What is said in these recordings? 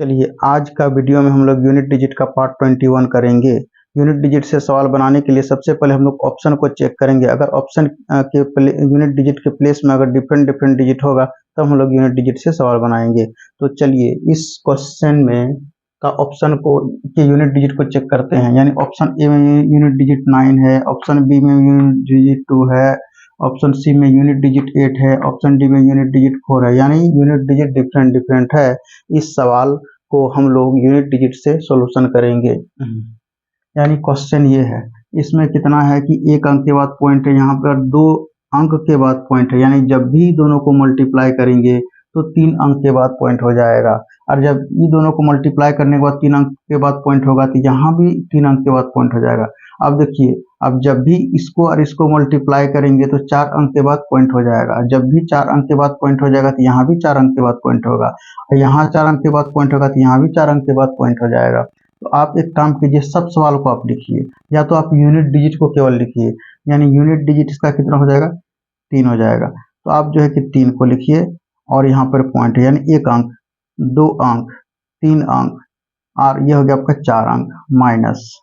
चलिए आज का वीडियो में हम लोग यूनिट डिजिट का पार्ट 21 करेंगे। यूनिट डिजिट से सवाल बनाने के लिए सबसे पहले हम लोग ऑप्शन को चेक करेंगे। अगर ऑप्शन के यूनिट डिजिट के प्लेस में अगर डिफरेंट डिजिट होगा तब हम लोग यूनिट डिजिट से सवाल बनाएंगे। तो चलिए इस क्वेश्चन में का ऑप्शन को के यूनिट डिजिट को चेक करते हैं। यानी ऑप्शन ए में यूनिट डिजिट 9 है, ऑप्शन बी में यूनिट डिजिट 2 है, ऑप्शन सी में यूनिट डिजिट 8 है, ऑप्शन डी में यूनिट डिजिट 4 है। यानी यूनिट डिजिट डिफरेंट है। इस सवाल को हम लोग यूनिट डिजिट से सॉल्यूशन करेंगे। यानी क्वेश्चन ये है, इसमें कितना है कि एक अंक के बाद पॉइंट है, यहाँ पर 2 अंक के बाद पॉइंट है। यानी जब भी दोनों को मल्टीप्लाई करेंगे तो 3 अंक के बाद पॉइंट हो जाएगा, और जब ये दोनों को मल्टीप्लाई करने के बाद 3 अंक के बाद पॉइंट होगा तो यहाँ भी 3 अंक के बाद पॉइंट हो जाएगा। अब देखिए, अब जब भी इसको और इसको मल्टीप्लाई करेंगे तो 4 अंक के बाद पॉइंट हो जाएगा। जब भी 4 अंक के बाद पॉइंट हो जाएगा तो यहाँ भी 4 अंक के बाद पॉइंट होगा, और यहाँ 4 अंक के बाद पॉइंट होगा तो यहाँ भी 4 अंक के बाद पॉइंट हो जाएगा। तो आप एक काम कीजिए, सब सवाल को आप लिखिए, या तो आप यूनिट डिजिट को केवल लिखिए। यानी यूनिट डिजिट इसका कितना हो जाएगा, 3 हो जाएगा। तो आप जो है कि 3 को लिखिए और यहाँ पर पॉइंट है, यानी 1 अंक, 2 अंक, 3 अंक, और ये हो गया आपका 4 अंक माइनस,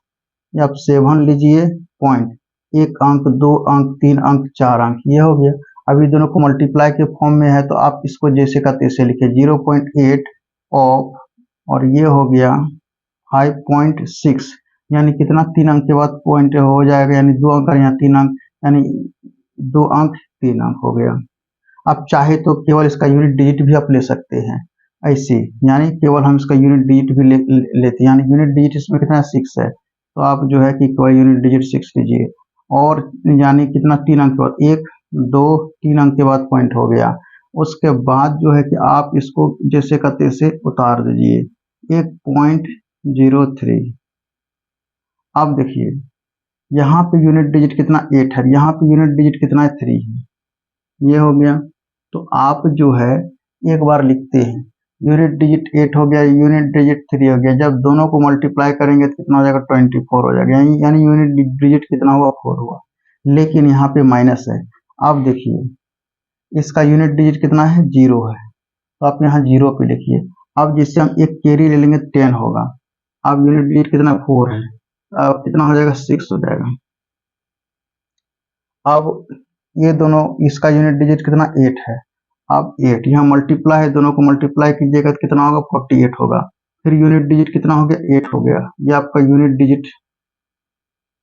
ये आप 7 लीजिए पॉइंट, 1 अंक, 2 अंक, 3 अंक, 4 अंक, ये हो गया। अभी दोनों को मल्टीप्लाई के फॉर्म में है तो आप इसको जैसे का तैसे लिखिए, 0.8 ऑफ, और ये हो गया 5.6। यानी कितना, 3 अंक के बाद पॉइंट हो जाएगा, यानी 2 अंक, यहाँ 3 अंक, यानी 2 अंक 3 अंक हो गया। आप चाहे तो केवल इसका यूनिट डिजिट भी आप ले सकते हैं ऐसे, यानी केवल हम इसका यूनिट डिजिट भी लेते हैं। यानी यूनिट डिजिट इसमें कितना है, 6 है, तो आप जो है कि केवल यूनिट डिजिट 6 लीजिए। और यानी कितना, 3 अंक के बाद 1, 2, 3 अंक के बाद पॉइंट हो गया। उसके बाद जो है कि आप इसको जैसे का तैसे उतार दीजिए, 1.03। अब देखिए यहाँ पे यूनिट डिजिट कितना, 8 है, यहाँ पे यूनिट डिजिट कितना है, 3 है, ये हो गया। तो आप जो है एक बार लिखते हैं, यूनिट डिजिट 8 हो गया, यूनिट डिजिट 3 हो गया, जब दोनों को मल्टीप्लाई करेंगे तो कितना हो जाएगा, 24 हो जाएगा। यानी यूनिट डिजिट कितना हुआ, 4 हुआ। लेकिन यहाँ पे माइनस है। अब देखिए इसका यूनिट डिजिट कितना है, 0 है, तो आप यहाँ 0 पे लिखिए। अब जिससे हम एक कैरी ले लेंगे 10 होगा। अब यूनिट डिजिट कितना, 4 है, अब कितना हो जाएगा, 6 हो जाएगा। अब ये दोनों, इसका यूनिट डिजिट कितना, 8 है। अब 8 यहाँ मल्टीप्लाई है, दोनों को मल्टीप्लाई कीजिएगा तो कितना होगा, 48 होगा। फिर यूनिट डिजिट कितना हो गया, 8 हो गया, ये आपका यूनिट डिजिट।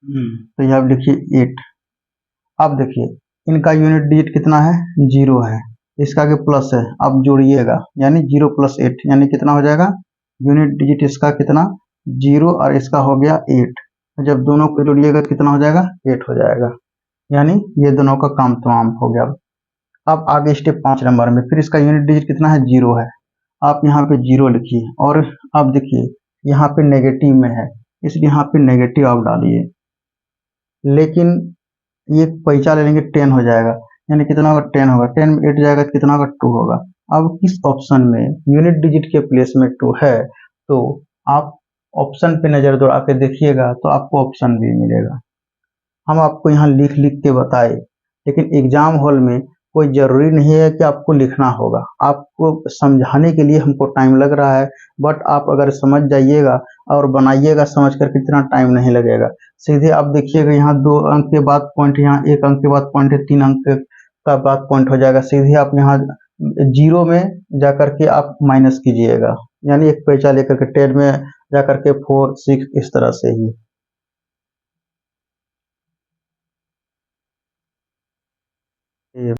तो यहाँ लिखिए 8। अब देखिए इनका यूनिट डिजिट कितना है, 0 है, इसका के प्लस है, अब जोड़िएगा, यानी 0 + 8, यानी कितना हो जाएगा, यूनिट डिजिट इसका कितना, 0, और इसका हो गया 8। जब दोनों को जोड़िएगा तो कितना हो जाएगा, 8 हो जाएगा। यानी ये दोनों का काम तमाम हो गया। अब आगे स्टेप 5 नंबर में, फिर इसका यूनिट डिजिट कितना है, 0 है, आप यहाँ पे 0 लिखिए। और अब देखिए यहाँ पे नेगेटिव में है, इसलिए यहाँ पे नेगेटिव आप डालिए। लेकिन ये पैसा ले लेंगे, 10 हो जाएगा, यानी कितना होगा, 10 होगा। 10 में 8 जाएगा तो कितना होगा, 2 होगा। अब किस ऑप्शन में यूनिट डिजिट के प्लेस में 2 है, तो आप ऑप्शन पे नजर दौड़ा के देखिएगा तो आपको ऑप्शन भी मिलेगा। हम आपको यहाँ लिख के बताए, लेकिन एग्जाम हॉल में कोई जरूरी नहीं है कि आपको लिखना होगा, आपको समझाने के लिए हमको टाइम लग रहा है, बट आप अगर समझ जाइएगा और बनाइएगा समझ कर, कितना टाइम नहीं लगेगा। सीधे आप देखिएगा, यहाँ 2 अंक के बाद पॉइंट, यहाँ 1 अंक के बाद पॉइंट है, 3 अंक का बाद पॉइंट हो जाएगा। सीधे आप यहाँ 0 में जाकर के आप माइनस कीजिएगा, यानी एक पैसा लेकर के 10 में जाकर के 4, 6, इस तरह से ही।